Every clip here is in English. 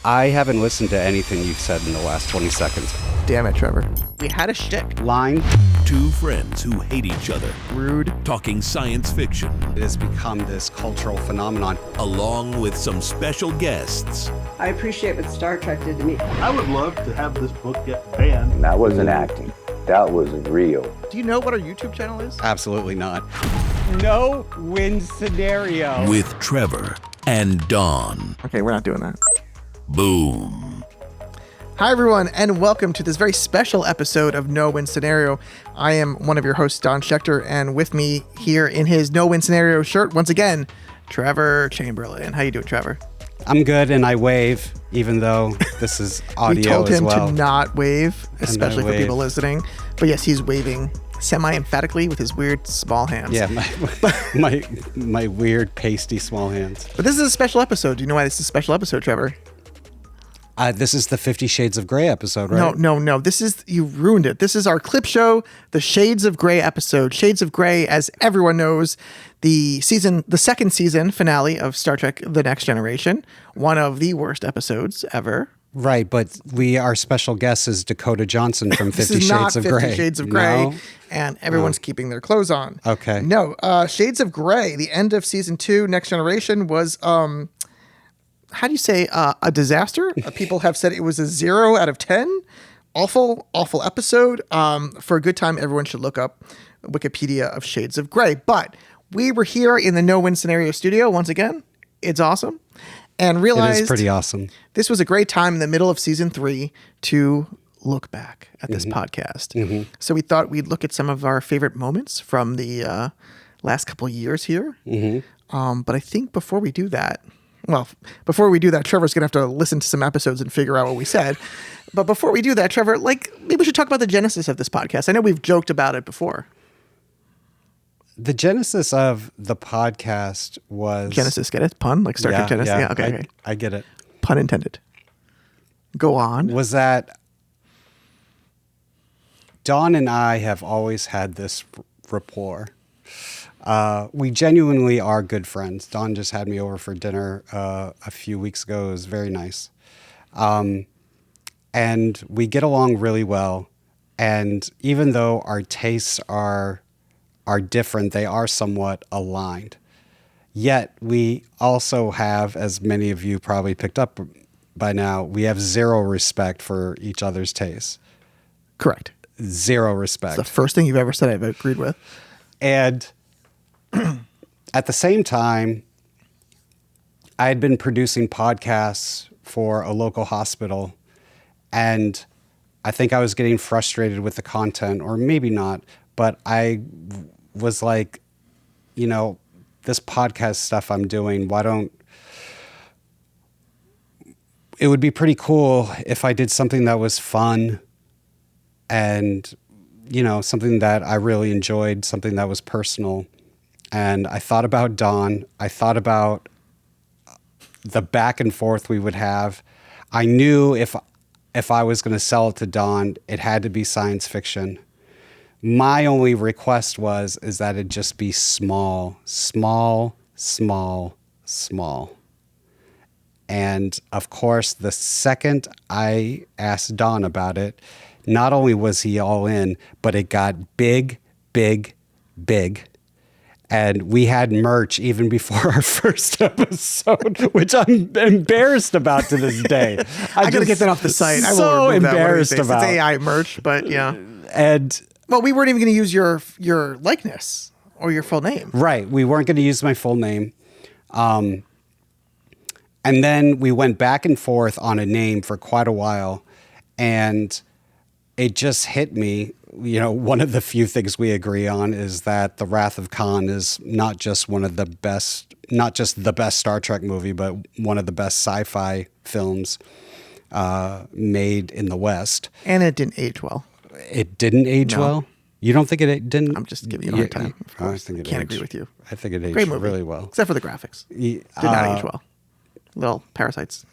I haven't listened to anything you've said in the last 20 seconds. Damn it, Trevor. We had a shtick. Line. Two friends who hate each other. Rude. Talking science fiction. It has become this cultural phenomenon. Along with some special guests. I appreciate what Star Trek did to me. I would love to have this book get banned. That wasn't acting. That was real. Do you know what our YouTube channel is? Absolutely not. No win scenario. With Trevor and Don. Okay, we're not doing that. Boom. Hi, everyone, and welcome to this very special episode of No Win Scenario. I am one of your hosts, Don Schechter, and with me here in his No Win Scenario shirt, once again, Trevor Chamberlain. How you doing, Trevor? I'm good, and I wave, even though this is audio as well. We told him to not wave, especially for people listening. But yes, he's waving semi-emphatically with his weird small hands. Yeah, my weird pasty small hands. But this is a special episode. Do you know why this is a special episode, Trevor? This is the 50 Shades of Grey episode, right? No. You ruined it. This is our clip show, the Shades of Grey episode. Shades of Grey, as everyone knows, the second season finale of Star Trek: The Next Generation. One of the worst episodes ever. Right, but our special guest is Dakota Johnson from 50 Shades of Grey. 50 Shades of Grey, No? and everyone's keeping their clothes on. Okay. No, Shades of Grey, the end of season 2, Next Generation, was how do you say, a disaster? People have said it was a 0 out of 10. Awful episode. For a good time, everyone should look up Wikipedia of Shades of Grey. But we were here in the No Win Scenario studio once again. It's awesome. And realized it is pretty awesome. This was a great time in the middle of season 3 to look back at this podcast. Mm-hmm. So we thought we'd look at some of our favorite moments from the last couple of years here. Mm-hmm. But I think before we do that, Trevor's going to have to listen to some episodes and figure out what we said. But before we do that, Trevor, maybe we should talk about the genesis of this podcast. I know we've joked about it before. The genesis of the podcast was... Genesis, get it? Pun? Like Star Trek Genesis? Yeah, okay. I get it. Pun intended. Go on. Was that Don and I have always had this rapport. We genuinely are good friends. Don just had me over for dinner a few weeks ago. It was very nice. And we get along really well. And even though our tastes are different, they are somewhat aligned. Yet we also have, as many of you probably picked up by now, we have zero respect for each other's tastes. Correct. Zero respect. It's the first thing you've ever said I've agreed with. And at the same time, I had been producing podcasts for a local hospital, and I think I was getting frustrated with the content, or maybe not, but I was like, this podcast stuff I'm doing, it would be pretty cool if I did something that was fun and, something that I really enjoyed, something that was personal. And I thought about Don. I thought about the back and forth we would have. I knew if I was going to sell it to Don, it had to be science fiction. My only request is that it just be small. And of course, the second I asked Don about it, not only was he all in, but it got big. And we had merch even before our first episode, which I'm embarrassed about to this day. I got to get that off the site. I so embarrassed about it's AI merch, but yeah. And we weren't even going to use your likeness or your full name. Right. We weren't going to use my full name. And then we went back and forth on a name for quite a while, and it just hit me. One of the few things we agree on is that The Wrath of Khan is not just the best Star Trek movie, but one of the best sci-fi films made in the West. And it didn't age well. It didn't age well? You don't think it didn't? I'm just giving you a hard time. Of course. I can't agree with you. I think it aged Great movie, really well. Except for the graphics. Did not age well. Little parasites.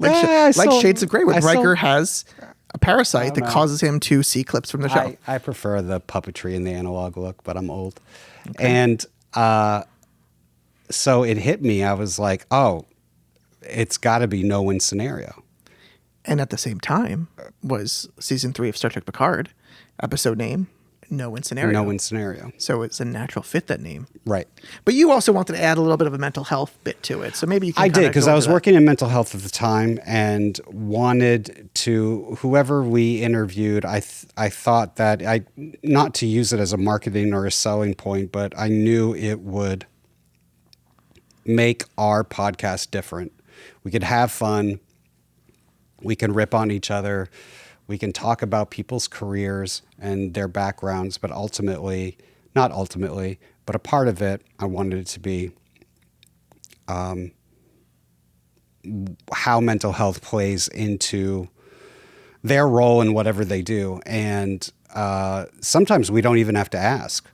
Shades of Grey, where Riker has a parasite that causes him to see clips from the show. I prefer the puppetry and the analog look, but I'm old. Okay. And so it hit me. I was like, oh, it's got to be no-win scenario. And at the same time was season 3 of Star Trek Picard, episode name, No-Win Scenario. No-win scenario. So it's a natural fit, that name. Right. But you also wanted to add a little bit of a mental health bit to it. So maybe you can I did, because I was working. working in mental health at the time and wanted to, whoever we interviewed, I thought that, not to use it as a marketing or a selling point, but I knew it would make our podcast different. We could have fun. We can rip on each other. We can talk about people's careers and their backgrounds, but not ultimately, but a part of it, I wanted it to be how mental health plays into their role in whatever they do. And sometimes we don't even have to ask.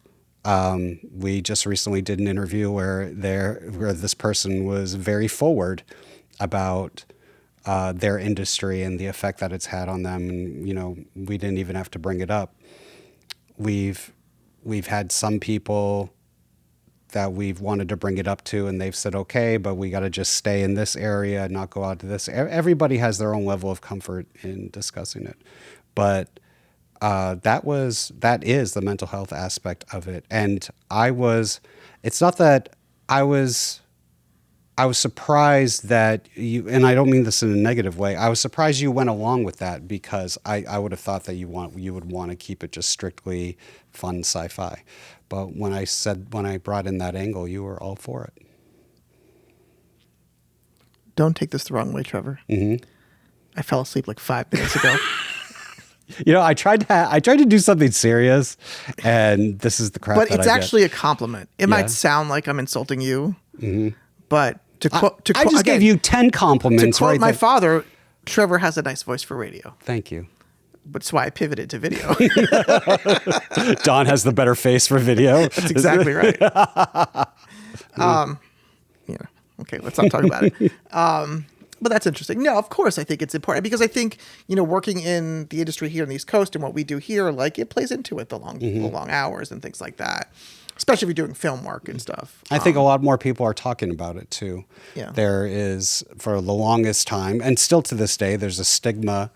We just recently did an interview where this person was very forward about their industry and the effect that it's had on them. And, we didn't even have to bring it up. We've had some people that we've wanted to bring it up to, and they've said, okay, but we got to just stay in this area and not go out to this. Everybody has their own level of comfort in discussing it. But that is the mental health aspect of it. And it's not that I was surprised that you, and I don't mean this in a negative way, I was surprised you went along with that, because I would have thought that you would want to keep it just strictly fun sci-fi. But when I brought in that angle, you were all for it. Don't take this the wrong way, Trevor. Mm-hmm. I fell asleep like 5 minutes ago. I tried to do something serious, and this is the crap. But that it's I actually get. a compliment. It might sound like I'm insulting you, but I just gave you 10 compliments. To quote right my there. father, Trevor has a nice voice for radio. Thank you. That's why I pivoted to video. Don has the better face for video. That's exactly right. Okay, let's not talk about it. But that's interesting. No, of course, I think it's important, because I think, working in the industry here on the East Coast and what we do here, like, it plays into it, the long hours and things like that, especially if you're doing film work and stuff. I think a lot more people are talking about it too. Yeah. There is, for the longest time, and still to this day, there's a stigma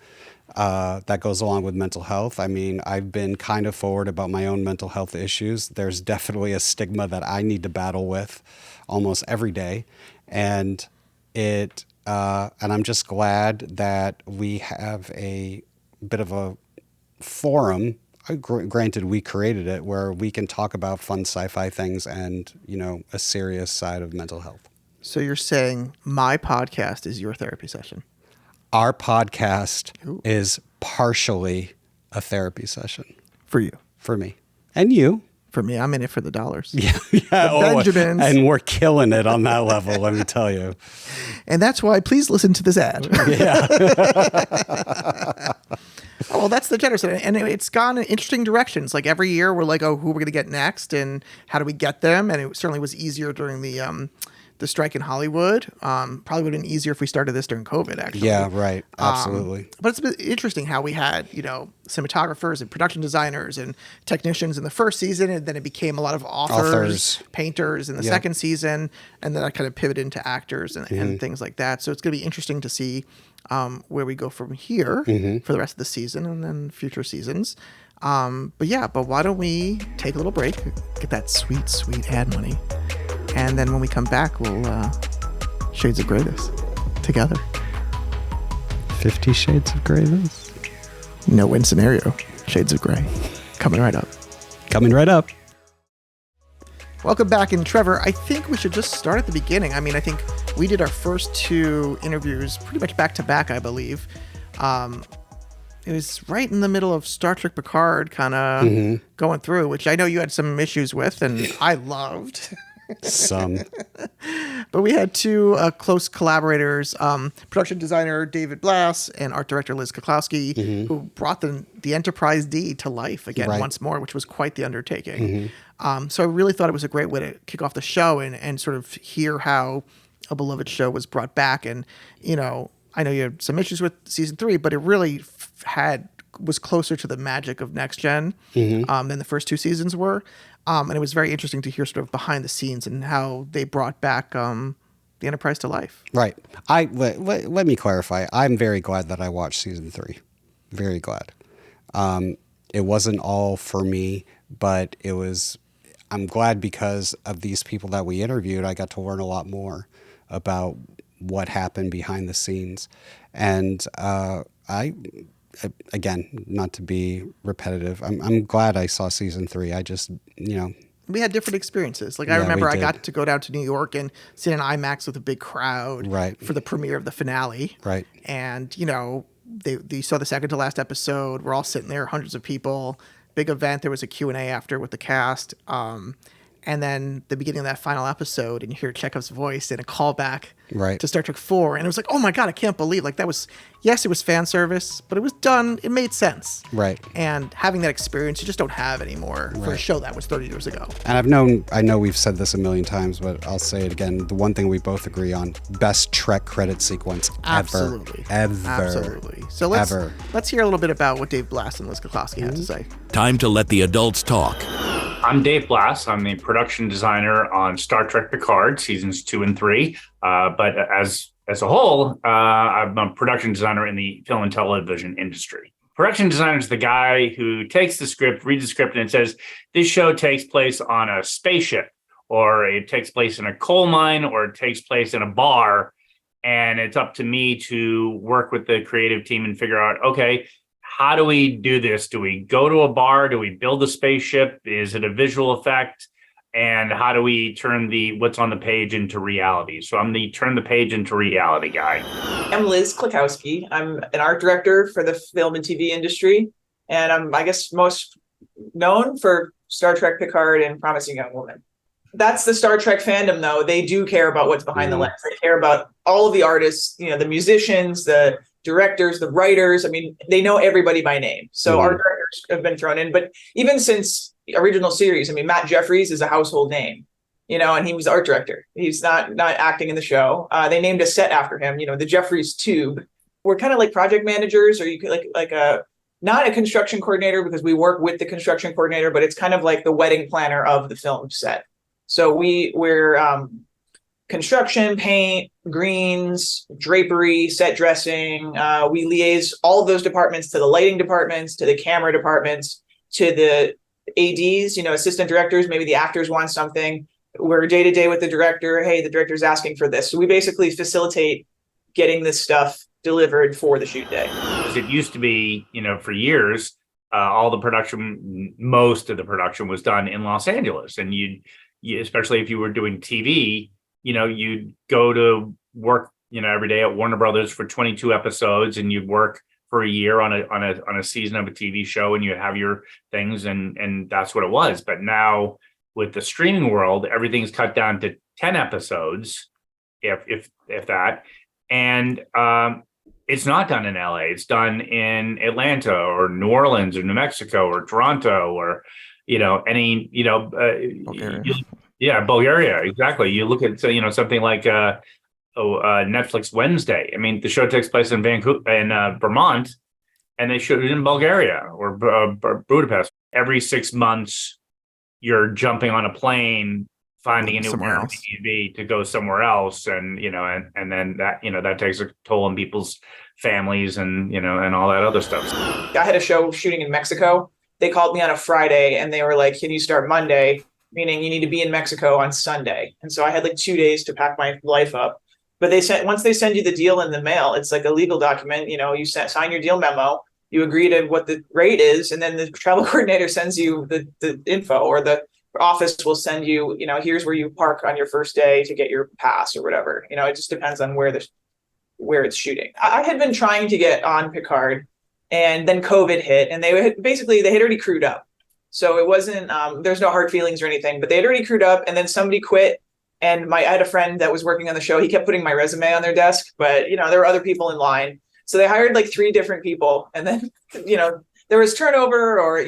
that goes along with mental health. I mean, I've been kind of forward about my own mental health issues. There's definitely a stigma that I need to battle with almost every day. And I'm just glad that we have a bit of a forum. Granted, we created it, where we can talk about fun sci-fi things and, a serious side of mental health. So you're saying my podcast is your therapy session? Our podcast is partially a therapy session. For you. For me. And you. For me, I'm in it for the dollars. Yeah. Benjamins. And we're killing it on that level, let me tell you. And that's why, please listen to this ad. Yeah. Oh, well, that's the generous side. And it's gone in interesting directions. Like, every year we're like, oh, who are we going to get next? And how do we get them? And it certainly was easier during the strike in Hollywood. Probably would have been easier if we started this during COVID, actually. Yeah, right. Absolutely. But it's been interesting how we had, cinematographers and production designers and technicians in the first season, and then it became a lot of authors. Painters in the second season, and then I kind of pivoted into actors and things like that. So it's going to be interesting to see where we go from here for the rest of the season and then future seasons. But why don't we take a little break, get that sweet, sweet ad money, and then when we come back, we'll Shades of Grey this together. 50 Shades of Grey this? No-win scenario. Shades of Grey. Coming right up. Coming right up. Welcome back. And Trevor, I think we should just start at the beginning. I mean, I think we did our first 2 interviews pretty much back to back, I believe. It was right in the middle of Star Trek Picard kind of going through, which I know you had some issues with, and I loved. Some. But we had 2 close collaborators, production designer David Blass and art director Liz Kloczkowski, who brought the Enterprise D to life again once more, which was quite the undertaking. So I really thought it was a great way to kick off the show and sort of hear how a beloved show was brought back. And, I know you had some issues with season 3, but it really was closer to the magic of Next Gen than the first 2 seasons were. And it was very interesting to hear sort of behind the scenes and how they brought back the Enterprise to life. Right. Let me clarify. I'm very glad that I watched season 3. Very glad. It wasn't all for me, but I'm glad because of these people that we interviewed, I got to learn a lot more about what happened behind the scenes. And again, not to be repetitive, I'm glad I saw season 3. I just, we had different experiences. Like, I Yeah, remember we I did. got to go down to New York and sit in IMAX with a big crowd Right. for the premiere of the finale. Right. And, they saw the second to last episode. We're all sitting there, hundreds of people, big event. There was a Q&A after with the cast. And then the beginning of that final episode, and you hear Chekhov's voice and a callback Right. to Star Trek 4. And it was like, oh my God, I can't believe, like, that was, yes, it was fan service, but it was done. It made sense. Right. And having that experience, you just don't have anymore for a Right. show that was 30 years ago. And I know we've said this a million times, but I'll say it again. The one thing we both agree on, best Trek credit sequence Absolutely. ever. Absolutely. So let's hear a little bit about what Dave Blass and Liz Kloczkowski had to say. Time to let the adults talk. I'm Dave Blass. I'm the production designer on Star Trek Picard seasons 2 and 3. But as a whole, I'm a production designer in the film and television industry. Production designer is the guy who takes the script, reads the script, and says, this show takes place on a spaceship, or it takes place in a coal mine, or it takes place in a bar. And it's up to me to work with the creative team and figure out, okay, how do we do this? Do we go to a bar? Do we build a spaceship? Is it a visual effect? And how do we turn what's on the page into reality? So I'm the turn the page into reality guy. I'm Liz Kloczkowski. I'm an art director for the film and TV industry. And I'm, I guess, most known for Star Trek Picard and Promising Young Woman. That's the Star Trek fandom, though. They do care about what's behind the lens. They care about all of the artists, the musicians, the directors, the writers. I mean, they know everybody by name. So art directors have been thrown in. But even since the original series, I mean, Matt Jeffries is a household name, and he was art director. He's not acting in the show. They named a set after him, the Jeffries Tube. We're kind of like project managers, or you could like a not a construction coordinator, because we work with the construction coordinator, but it's kind of like the wedding planner of the film set. So we're construction, paint, greens, drapery, set dressing. We liaise all of those departments to the lighting departments, to the camera departments, to the ADs, assistant directors. Maybe the actors want something. We're day to day with the director. Hey, the director's asking for this. So we basically facilitate getting this stuff delivered for the shoot day. Because it used to be, for years, all the production, most of the production was done in Los Angeles. And especially if you were doing TV, you'd go to work, every day at Warner Brothers for 22 episodes, and you'd work for a year on a season of a TV show, and you have your things, and that's what it was. But now with the streaming world, everything's cut down to 10 episodes, if that, and it's not done in LA. It's done in Atlanta or New Orleans or New Mexico or Toronto or any Bulgaria. Bulgaria, exactly. You look at something like Netflix Wednesday. I mean, the show takes place in Vermont, and they shoot it in Bulgaria or Budapest. Every 6 months, you're jumping on a plane, finding a new Airbnb to go somewhere else, and and then that takes a toll on people's families and and all that other stuff. I had a show shooting in Mexico. They called me on a Friday, and they were like, "Can you start Monday?" Meaning you need to be in Mexico on Sunday. And so I had like 2 days to pack my life up. But once they send you the deal in the mail, it's like a legal document. You sign your deal memo, you agree to what the rate is, and then the travel coordinator sends you the info, or the office will send you, here's where you park on your first day to get your pass or whatever. It just depends on where it's shooting. I had been trying to get on Picard, and then COVID hit, and they had already crewed up. So it wasn't, there's no hard feelings or anything, but they had already crewed up, and then somebody quit. And I had a friend that was working on the show. He kept putting my resume on their desk, but there were other people in line. So they hired like 3 different people. And then, there was turnover, or,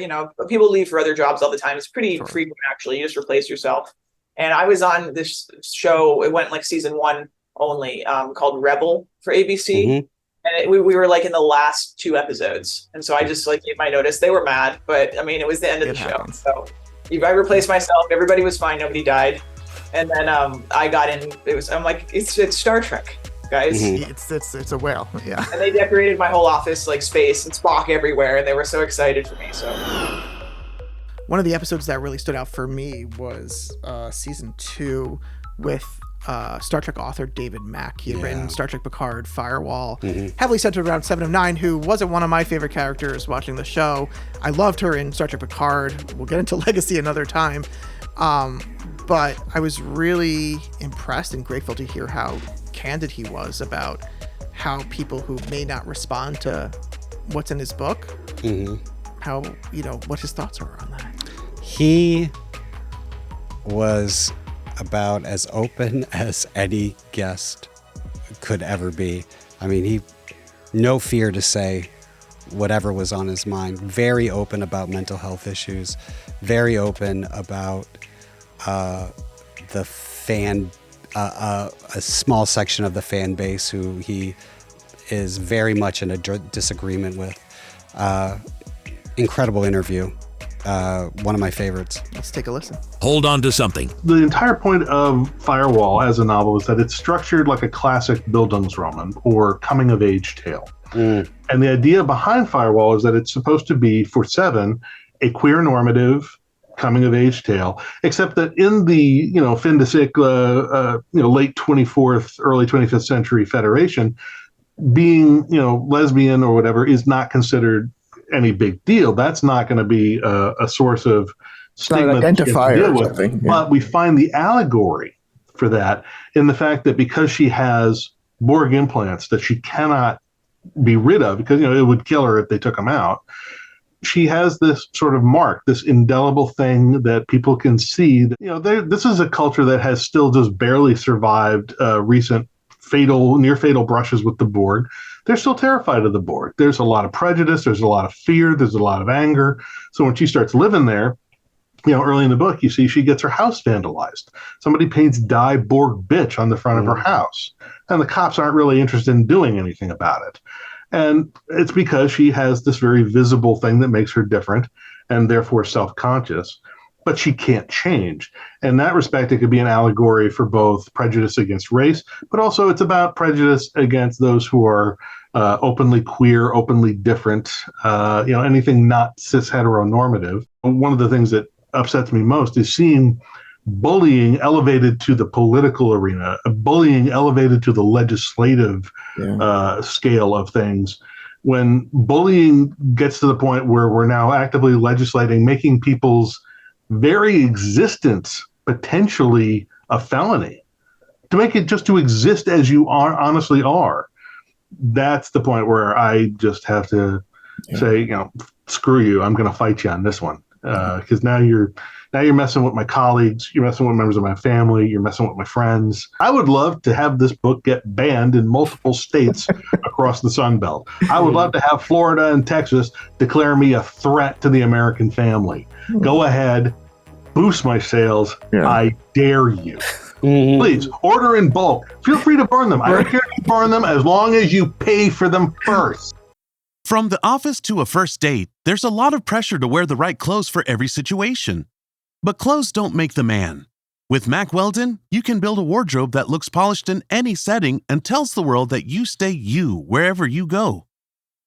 people leave for other jobs all the time. It's pretty frequent, actually. You just replace yourself. And I was on this show. It went like season 1 only, called Rebel for ABC. Mm-hmm. And we were like in the last 2 episodes. And so I just gave my notice. They were mad, but I mean, it was the end of the show. So I replaced myself. Everybody was fine. Nobody died. And then I got in. I'm like, it's Star Trek, guys. It's a whale. Yeah. And they decorated my whole office like space and Spock everywhere, and they were so excited for me. So one of the episodes that really stood out for me was season 2 with Star Trek author David Mack. He had written Star Trek Picard, Firewall, heavily centered around Seven of Nine, who wasn't one of my favorite characters watching the show. I loved her in Star Trek Picard. We'll get into Legacy another time. But I was really impressed and grateful to hear how candid he was about how people who may not respond to what's in his book, how, what his thoughts are on that. He was about as open as any guest could ever be. I mean, he no fear to say whatever was on his mind. Very open about mental health issues. Very open about the fan, a small section of the fan base who he is very much in a disagreement with. Incredible interview. One of my favorites. Let's take a listen. Hold on to something. The entire point of Firewall as a novel is that it's structured like a classic Bildungsroman or coming-of-age tale. And the idea behind Firewall is that it's supposed to be, for Seven, a queer normative coming-of-age tale, except that in the fin de siècle, late 24th, early 25th century Federation, being lesbian or whatever is not considered any big deal. That's not going to be a source of stigma not an identifier to deal or with. something, yeah. But we find the allegory for that in the fact that because she has Borg implants that she cannot be rid of, because it would kill her if they took them out, she has this sort of mark, this indelible thing that people can see. This is a culture that has still just barely survived recent near fatal brushes with the Borg. They're still terrified of the Borg. There's a lot of prejudice. There's a lot of fear. There's a lot of anger. So when she starts living there, early in the book, you see she gets her house vandalized. Somebody paints "Die Borg Bitch" on the front of her house. And the cops aren't really interested in doing anything about it. And it's because she has this very visible thing that makes her different and therefore self-conscious. But she can't change. In that respect, it could be an allegory for both prejudice against race, but also it's about prejudice against those who are openly queer, openly different, anything not cis heteronormative. One of the things that upsets me most is seeing bullying elevated to the political arena, bullying elevated to the legislative scale of things. When bullying gets to the point where we're now actively legislating, making people's very existence potentially a felony, to make it just to exist as you honestly are, that's the point where I just have to say, screw you, I'm going to fight you on this one, because now you're messing with my colleagues, you're messing with members of my family, you're messing with my friends. I would love to have this book get banned in multiple states across the Sun Belt. I would love to have Florida and Texas declare me a threat to the American family. Go ahead, boost my sales. I dare you. Please order in bulk. Feel free to burn them. I don't care if you burn them as long as you pay for them first. From the office to a first date, there's a lot of pressure to wear the right clothes for every situation. But clothes don't make the man. With Mack Weldon, you can build a wardrobe that looks polished in any setting and tells the world that you stay you wherever you go.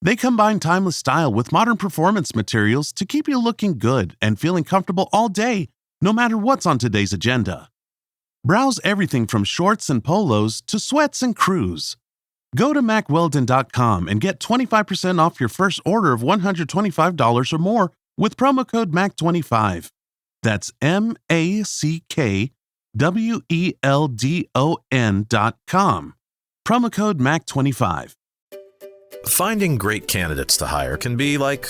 They combine timeless style with modern performance materials to keep you looking good and feeling comfortable all day, no matter what's on today's agenda. Browse everything from shorts and polos to sweats and crews. Go to MackWeldon.com and get 25% off your first order of $125 or more with promo code MACK25. That's MackWeldon.com. Promo code MACK25. Finding great candidates to hire can be like,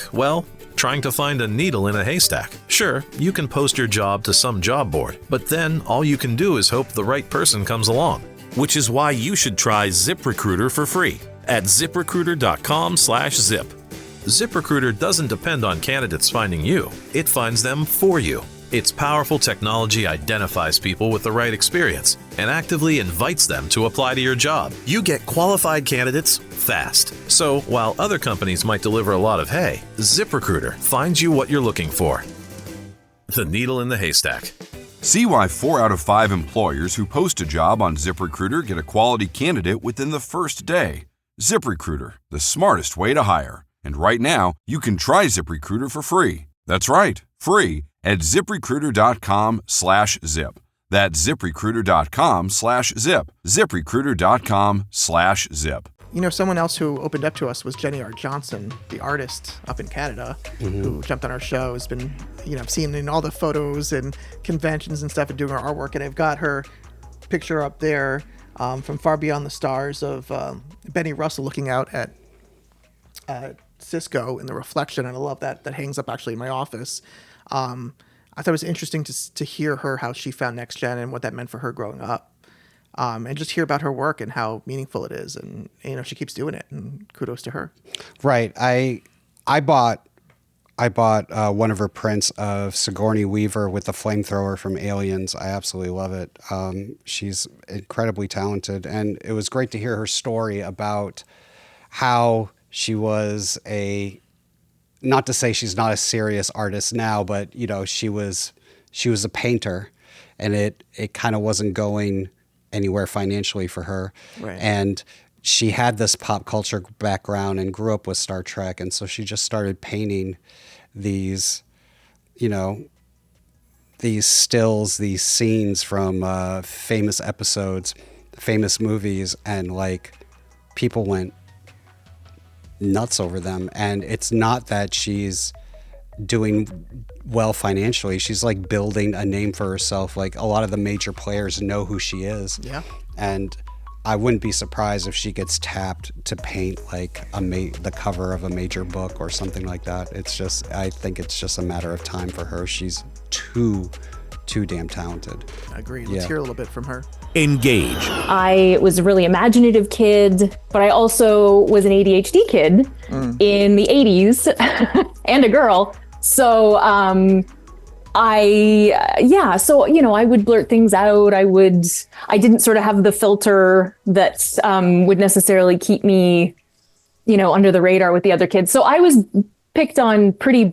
trying to find a needle in a haystack. Sure, you can post your job to some job board, but then all you can do is hope the right person comes along. Which is why you should try ZipRecruiter for free at ZipRecruiter.com/zip. ZipRecruiter doesn't depend on candidates finding you. It finds them for you. Its powerful technology identifies people with the right experience and actively invites them to apply to your job. You get qualified candidates fast. So while other companies might deliver a lot of hay, ZipRecruiter finds you what you're looking for. The needle in the haystack. See why 4 out of 5 employers who post a job on ZipRecruiter get a quality candidate within the first day. ZipRecruiter, the smartest way to hire. And right now, you can try ZipRecruiter for free. That's right, free at ZipRecruiter.com/zip. That's ZipRecruiter.com/zip. ZipRecruiter.com/zip. You know, someone else who opened up to us was Jenny R. Johnson, the artist up in Canada, who jumped on our show. Has been, I've seen in all the photos and conventions and stuff and doing her artwork. And I've got her picture up there from Far Beyond the Stars of Benny Russell looking out at Cisco in the reflection. And I love that. That hangs up actually in my office. I thought it was interesting to hear how she found Next Gen and what that meant for her growing up. And just hear about her work and how meaningful it is. And, she keeps doing it, and kudos to her. Right. I bought one of her prints of Sigourney Weaver with the flamethrower from Aliens. I absolutely love it. She's incredibly talented. And it was great to hear her story about how she was not to say she's not a serious artist now, but, she was a painter, and it kind of wasn't going anywhere financially for her. Right. And she had this pop culture background and grew up with Star Trek. And so she just started painting these stills, these scenes from famous episodes, famous movies, and people went nuts over them. And it's not that she's doing well financially. She's building a name for herself. A lot of the major players know who she is. Yeah. And I wouldn't be surprised if she gets tapped to paint the cover of a major book or something like that. I think it's just a matter of time for her. She's too damn talented. I agree. Let's hear a little bit from her. Engage. I was a really imaginative kid, but I also was an ADHD kid in the 80s and a girl. So I would blurt things out. I didn't sort of have the filter that would necessarily keep me, under the radar with the other kids. So I was picked on pretty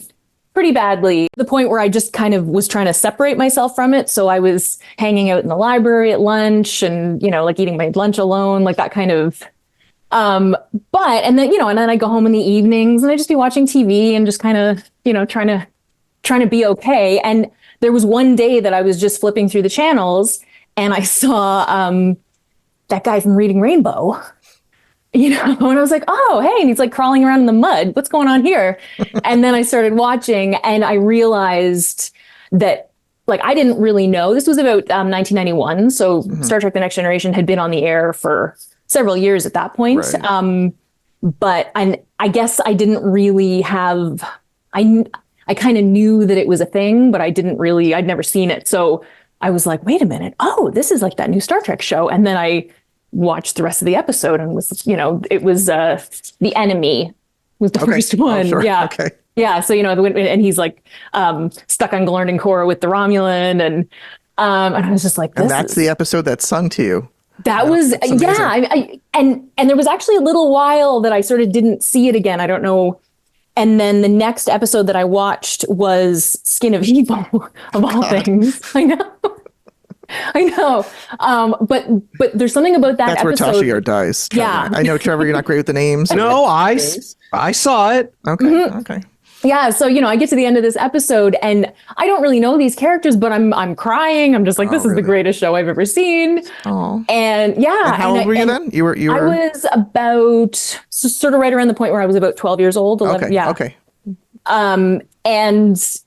badly, to the point where I just kind of was trying to separate myself from it. So I was hanging out in the library at lunch and, eating my lunch alone, that kind of, and then I go home in the evenings and I just be watching TV and just kind of, trying to be okay. And there was one day that I was just flipping through the channels and I saw that guy from Reading Rainbow, and I was like, oh, hey, and he's crawling around in the mud. What's going on here? And then I started watching and I realized that I didn't really know. This was about 1991. So Star Trek: The Next Generation had been on the air for several years at that point. Right. But I guess I didn't really have, I kind of knew that it was a thing, but I'd never seen it. So I was like, wait a minute. Oh, this is that new Star Trek show. And then I watched the rest of the episode and was, it was The Enemy was the first one. Oh, sure. Yeah. Okay. Yeah. So, and he's stuck on Galorndon Core with the Romulan. And I was just like, this and that's the episode that sung to you. That was, yeah. And there was actually a little while that I sort of didn't see it again. I don't know. And then the next episode that I watched was Skin of Evil, of all things. I know. But there's something about that That's episode. That's where Tasha dies. Trevor. Yeah. I know, Trevor, you're not great with the names. No, I saw it. Okay. Mm-hmm. Okay. Yeah. So, I get to the end of this episode and I don't really know these characters, but I'm crying. I'm just like, this is the greatest show I've ever seen. Oh. And yeah. And how old were you then? You were. I was about sort of right around the point where I was about 12 years old. 11, okay. Yeah. Okay. And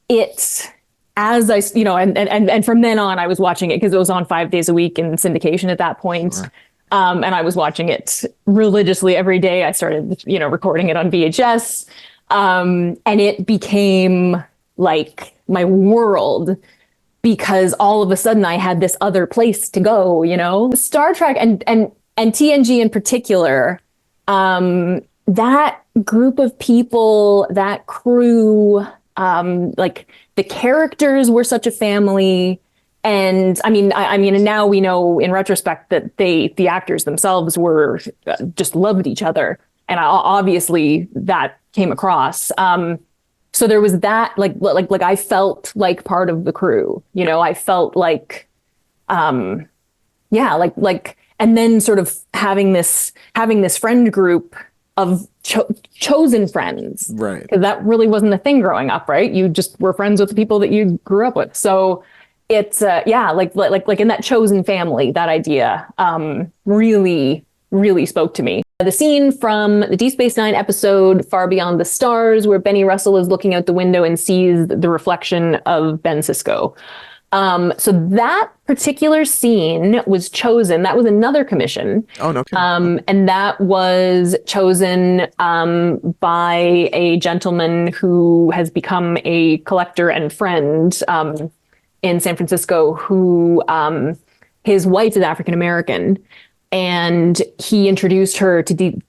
it, as I, and from then on, I was watching it because it was on 5 days a week in syndication at that point. Sure. And I was watching it religiously every day. I started, recording it on VHS. And it became my world because all of a sudden I had this other place to go, Star Trek and TNG in particular, that group of people, that crew, the characters were such a family. And and now we know in retrospect that the actors themselves were just loved each other. And obviously that came across. So there was that, like I felt like part of the crew, you know, I felt like, and then sort of having this friend group of chosen friends, right? Because that really wasn't a thing growing up, right? You just were friends with the people that you grew up with. So it's like in that chosen family, that idea really spoke to me. The scene from the Deep Space Nine episode Far Beyond the Stars, where Benny Russell is looking out the window and sees the reflection of Ben Sisko. So that particular scene was chosen. That was another commission. Oh, no. Okay. And that was chosen by a gentleman who has become a collector and friend in San Francisco, who his wife is African American. And he introduced her to Deep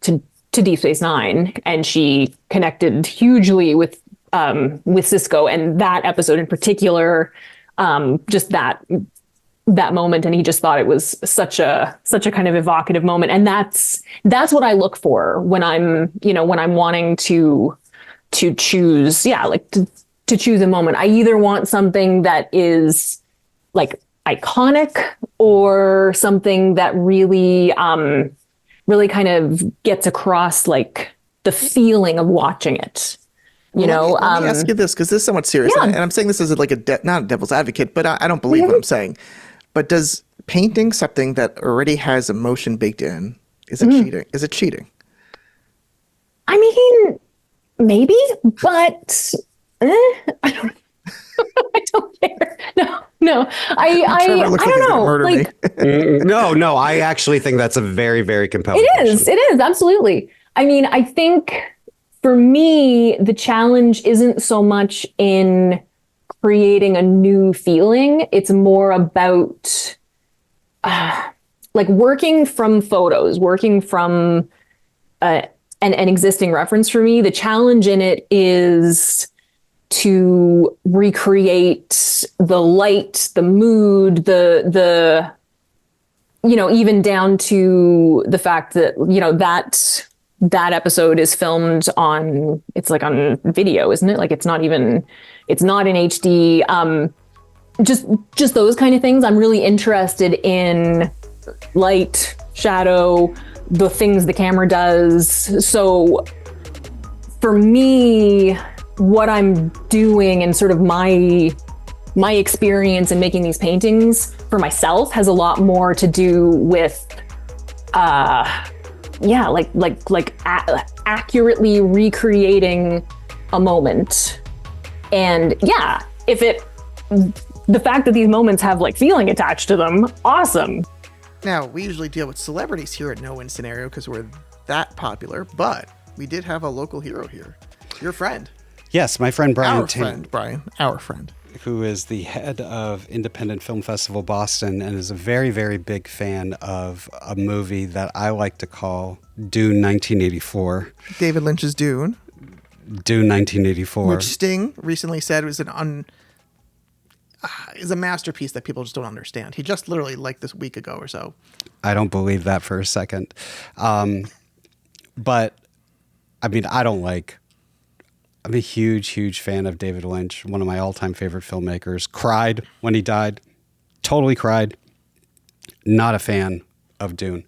Space Nine, and she connected hugely with Sisko, and that episode in particular, just that moment, and he just thought it was such a kind of evocative moment, and that's what I look for when I'm wanting to choose, to choose a moment. I either want something that is like iconic or something that really kind of gets across like the feeling of watching it. Let me ask you this, because this is somewhat serious, and I'm saying this as like not a devil's advocate, but I don't believe what I'm saying. But does painting something that already has emotion baked in, is it cheating? Is it cheating? I mean, maybe, but I don't. I don't care. No. I don't know. Like, No. I actually think that's a very, very compelling. It is absolutely. I mean, I think for me, the challenge isn't so much in creating a new feeling. It's more about like working from photos, working from an existing reference for me. The challenge in it is to recreate the light, the mood, the even down to the fact that, that episode is filmed on video, isn't it? Like it's not in HD. Just those kind of things. I'm really interested in light, shadow, the things the camera does. So for me, what I'm doing and sort of my experience in making these paintings for myself has a lot more to do with accurately recreating a moment. And the fact that these moments have like feeling attached to them, awesome. Now, we usually deal with celebrities here at No Win Scenario because we're that popular, but we did have a local hero here. Your friend. Yes, my friend Brian. Our friend. Who is the head of Independent Film Festival Boston and is a very, very big fan of a movie that I like to call Dune 1984. David Lynch's Dune. Dune 1984. Which Sting recently said was is a masterpiece that people just don't understand. He just literally liked this week ago or so. I don't believe that for a second. But, I mean, I'm a huge, huge fan of David Lynch, one of my all-time favorite filmmakers. Cried when he died. Totally cried. Not a fan of Dune.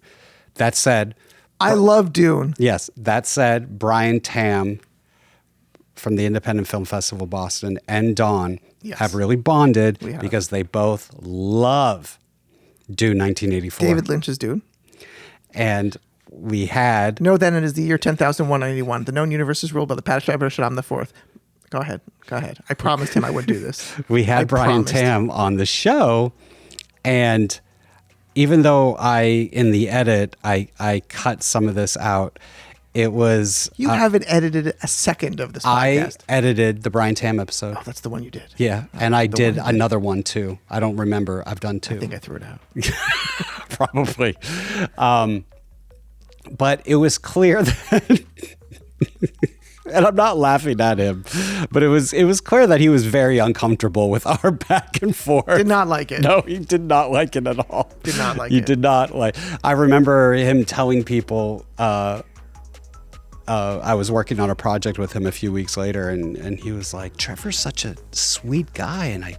That said... I love Dune. Yes. That said, Brian Tam from the Independent Film Festival Boston and Don have really bonded because they both love Dune 1984. David Lynch's Dune. And... we had... Know then it is the year 10,181. The known universe is ruled by the Padishah the Fourth. Go ahead. I promised him I wouldn't do this. We had Brian Tam on the show, and even though in the edit, I cut some of this out, it was... You haven't edited a second of this podcast. I edited the Brian Tam episode. Oh, that's the one you did. Yeah, and I did another one too. I don't remember. I've done two. I think I threw it out. Probably. But it was clear that, and I'm not laughing at him, but it was clear that he was very uncomfortable with our back and forth. Did not like it. No, he did not like it at all. Did not like it. He did not like. I remember him telling people I was working on a project with him a few weeks later, and he was like, "Trevor's such a sweet guy, and I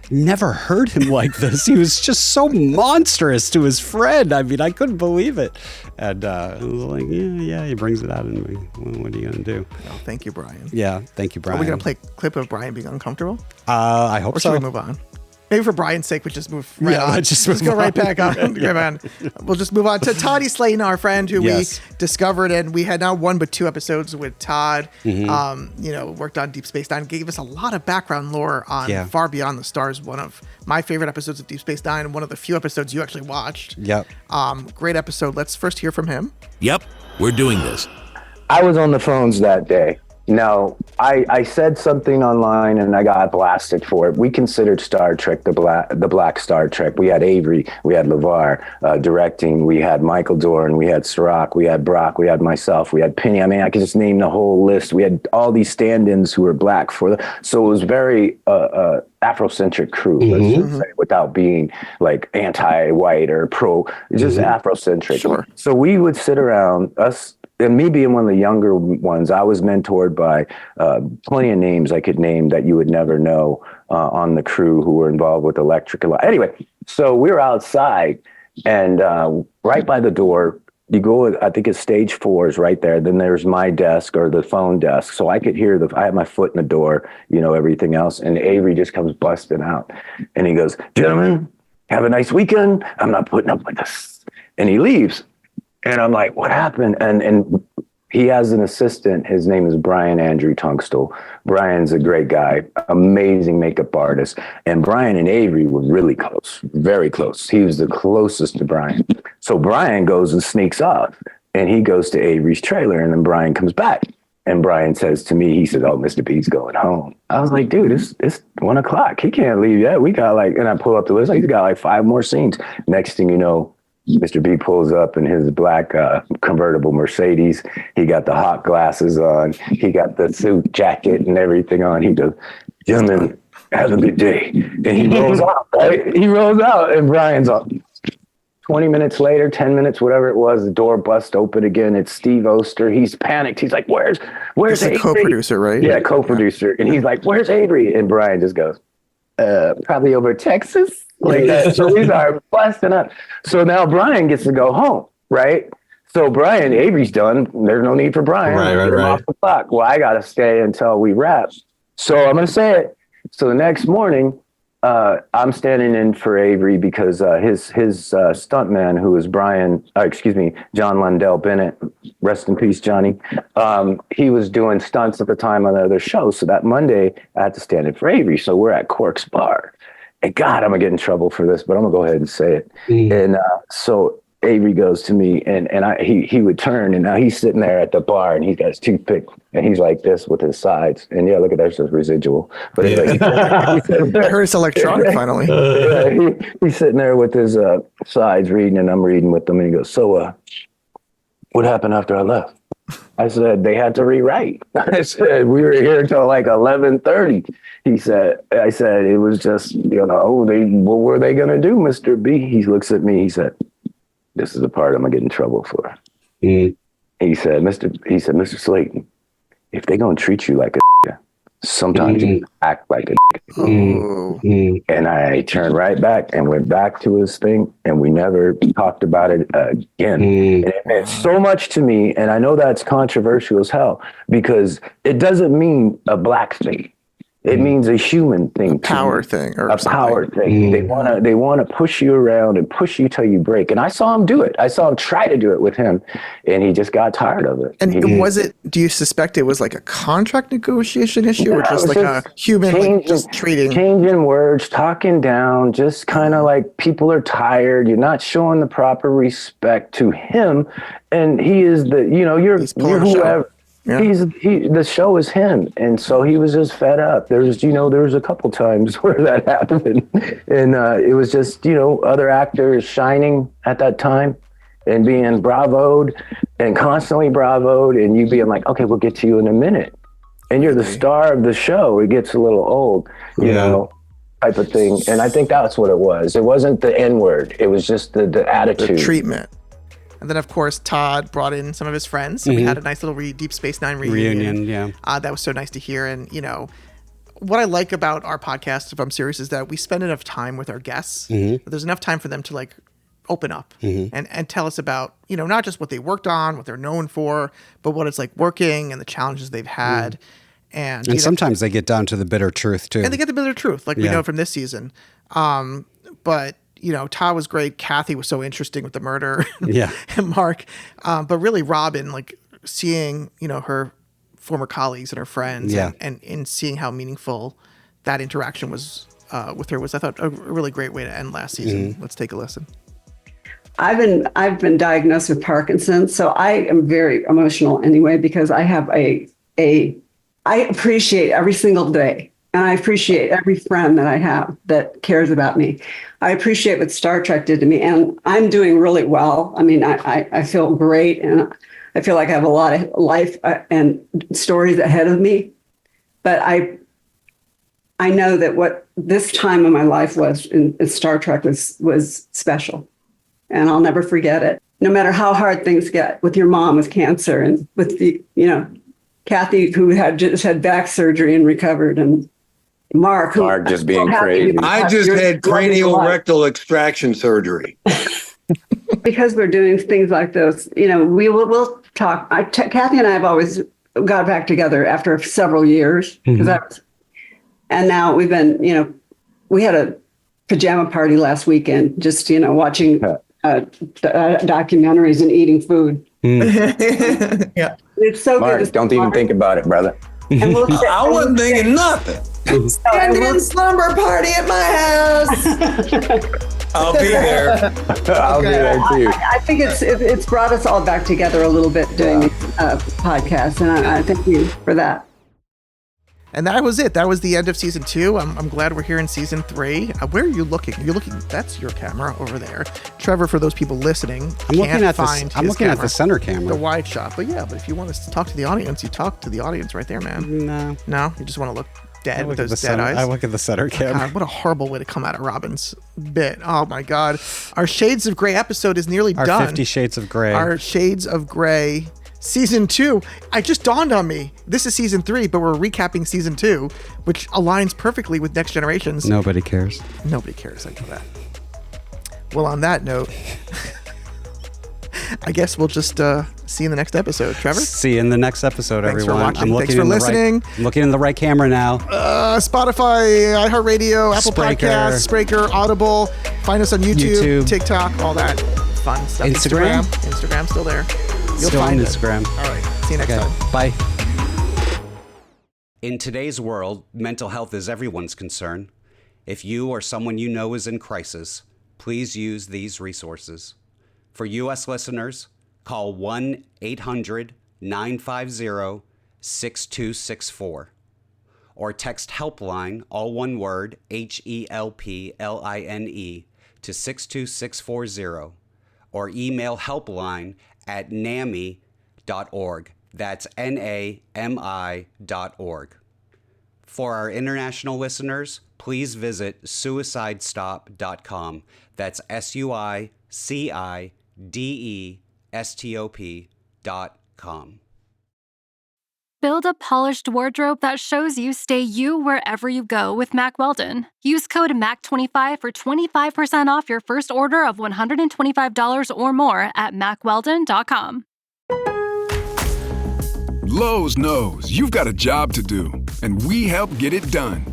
never heard him like this. He was just so monstrous to his friend. I mean, I couldn't believe it." And I was like, yeah, he brings it out in me. Well, what are you going to do? Oh, thank you, Brian. Yeah, thank you, Brian. Are we going to play a clip of Brian being uncomfortable? I hope so. Or should we move on? Maybe for Brian's sake, we just move right on. Let's go right back on. Come on. We'll just move on to Todd Slayton, our friend who we discovered, and we had not 1 but 2 episodes with Todd. Worked on Deep Space Nine, gave us a lot of background lore on Far Beyond the Stars, one of my favorite episodes of Deep Space Nine, and one of the few episodes you actually watched. Yep. Great episode. Let's first hear from him. Yep, we're doing this. I was on the phones that day. Now, I said something online and I got blasted for it. We considered Star Trek the Black Star Trek. We had Avery, we had LeVar directing, we had Michael Dorn, we had Sirach, we had Brock, we had myself, we had Penny. I mean, I could just name the whole list. We had all these stand-ins who were black so it was very Afrocentric crew, let's just say, without being like anti-white or pro, just Afrocentric. Sure. So we would sit around, us, and me being one of the younger ones, I was mentored by plenty of names I could name that you would never know on the crew who were involved with electric. Anyway, so we were outside, and right by the door, you go, I think it's stage 4 is right there. Then there's my desk or the phone desk. So I could hear I had my foot in the door, everything else. And Avery just comes busting out. And he goes, "Gentlemen, have a nice weekend. I'm not putting up with this." And he leaves. And I'm like, "What happened?" And he has an assistant. His name is Brian Andrew Tunstall. Brian's a great guy, amazing makeup artist. And Brian and Avery were really close, very close. He was the closest to Brian. So Brian goes and sneaks off, and he goes to Avery's trailer, and then Brian comes back. And Brian says to me, he said, "Oh, Mr. B's going home." I was like, "Dude, it's 1 o'clock. He can't leave yet. We got and I pull up the list. He's got 5 more scenes." Next thing you know, Mr. B pulls up in his black convertible Mercedes. He got the hot glasses on. He got the suit jacket and everything on. He goes, "Gentlemen, have a good day." And he rolls out, right? He rolls out, and Brian's up. 20 minutes later, 10 minutes, whatever it was, the door busts open again. It's Steve Oster. He's panicked. He's like, where's He's Avery? the co-producer, right? Yeah, co-producer. And he's like, "Where's Avery?" And Brian just goes, "Probably over Texas." Like that. So we are busting up. So now Brian gets to go home, right? So Avery's done. There's no need for Brian. Right. Off the clock. Well, I got to stay until we wrap. So I'm going to say it. So the next morning, I'm standing in for Avery because his stuntman, who is John Lundell Bennett, rest in peace, Johnny. He was doing stunts at the time on the other show. So that Monday, I had to stand in for Avery. So we're at Quark's Bar. And God, I'm going to get in trouble for this, but I'm going to go ahead and say it. And so Avery goes to me, and he would turn, and now he's sitting there at the bar, and he's got his toothpick, and he's like this with his sides. And yeah, look at there's his residual. But anyway, I heard it's electronic finally. He's sitting there with his sides reading, and I'm reading with him, and he goes, "So, what happened after I left?" I said, "They had to rewrite." I said, "We were here till 11:30. I said, "It was just, what were they going to do, Mr. B?" He looks at me, he said, "This is the part I'm going to get in trouble for." He said, Mr. Slayton, if they're going to treat you like a sometimes you act like a And I turned right back and went back to his thing, and we never talked about it again. And it meant so much to me, and I know that's controversial as hell, because it doesn't mean a black thing. It means a human thing, a power thing, or a power thing. They want to push you around and push you till you break. And I saw him do it. I saw him try to do it with him, and he just got tired of it. And do you suspect it was like a contract negotiation issue, or just like a human just trading, changing words, talking down, just kind of like people are tired. You're not showing the proper respect to him, and he is you're whoever. Yeah. The show is him, and so he was just fed up. There was a couple times where that happened, and it was just other actors shining at that time and being bravoed and constantly bravoed, and you being like, "Okay, we'll get to you in a minute," and you're the star of the show. It gets a little old, you know, type of thing. And I think that's what it was. It wasn't the N-word. It was just the attitude, the treatment. And then, of course, Todd brought in some of his friends. So we had a nice little Deep Space Nine reunion. That was so nice to hear. And, you know, what I like about our podcast, if I'm serious, is that we spend enough time with our guests. There's enough time for them to like open up and tell us about, you know, not just what they worked on, what they're known for, but what it's like working and the challenges they've had. And sometimes they get down to the bitter truth too. And they get the bitter truth, like we know from this season. But, you know, Todd was great. Kathy was so interesting with the murder. And Mark. But really Robin, like seeing, you know, her former colleagues and her friends and seeing how meaningful that interaction was with her was, I thought, a really great way to end last season. Let's take a listen. I've been diagnosed with Parkinson's, so I am very emotional anyway, because I have I appreciate every single day, and I appreciate every friend that I have that cares about me. I appreciate what Star Trek did to me, and I'm doing really well. I mean, I feel great, and I feel like I have a lot of life and stories ahead of me. But I know that what this time of my life was in Star Trek was special, and I'll never forget it. No matter how hard things get with your mom with cancer, and with the, you know, Kathy, who had just had back surgery and recovered, and Mark just being crazy. I just had cranial rectal extraction surgery. Because we're doing things like this, you know, we'll talk. Kathy and I have always got back together after several years, and now we've been, you know, we had a pajama party last weekend, just, you know, watching documentaries and eating food. It's so Mark, good. Don't even think about it, brother. And I wasn't thinking nothing. Indian slumber party at my house. I'll be there. I'll be there too. I think it's brought us all back together a little bit doing podcasts, and I thank you for that. And that was it. That was the end of season 2. I'm glad we're here in season 3. Where are you looking? You're looking. That's your camera over there, Trevor. For those people listening, I'm looking at the center camera, the wide shot. But yeah, but if you want to talk to the audience, you talk to the audience right there, man. No, you just want to look dead with those dead eyes. I look at the center camera. God, what a horrible way to come out of Robin's bit. Oh my God, our Shades of Grey episode is nearly done. Our 50 Shades of Grey. Our Shades of Grey. Season 2, it just dawned on me. This is season 3, but we're recapping season 2, which aligns perfectly with Next Generations. Nobody cares. Nobody cares, I know that. Well, on that note, I guess we'll just see you in the next episode. Trevor? See you in the next episode, Thanks everyone. For watching. Thanks for listening. I'm looking in the right camera now. Spotify, iHeartRadio, Apple Podcasts, Spreaker, Audible. Find us on YouTube, TikTok, all that fun stuff. Instagram's still there. You'll Still find on Instagram. All right. See you next time. Bye. In today's world, mental health is everyone's concern. If you or someone you know is in crisis, please use these resources. For U.S. listeners, call 1-800-950-6264 or text Helpline, all one word, HELPLINE, to 62640 or email helpline@NAMI.org. That's NAMI.org. For our international listeners, please visit suicidestop.com. That's SUICIDESTOP.com. Build a polished wardrobe that shows you stay you wherever you go with Mack Weldon. Use code MACK25 for 25% off your first order of $125 or more at MackWeldon.com. Lowe's knows you've got a job to do, and we help get it done.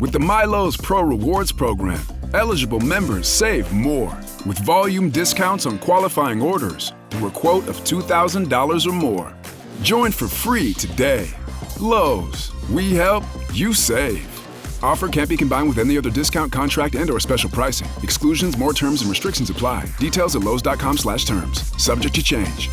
With the MyLowe's Pro Rewards program, eligible members save more with volume discounts on qualifying orders through a quote of $2,000 or more. Join for free today. Lowe's, we help, you save. Offer can't be combined with any other discount, contract, and/or special pricing. Exclusions, more terms, and restrictions apply. Details at lowes.com/terms. Subject to change.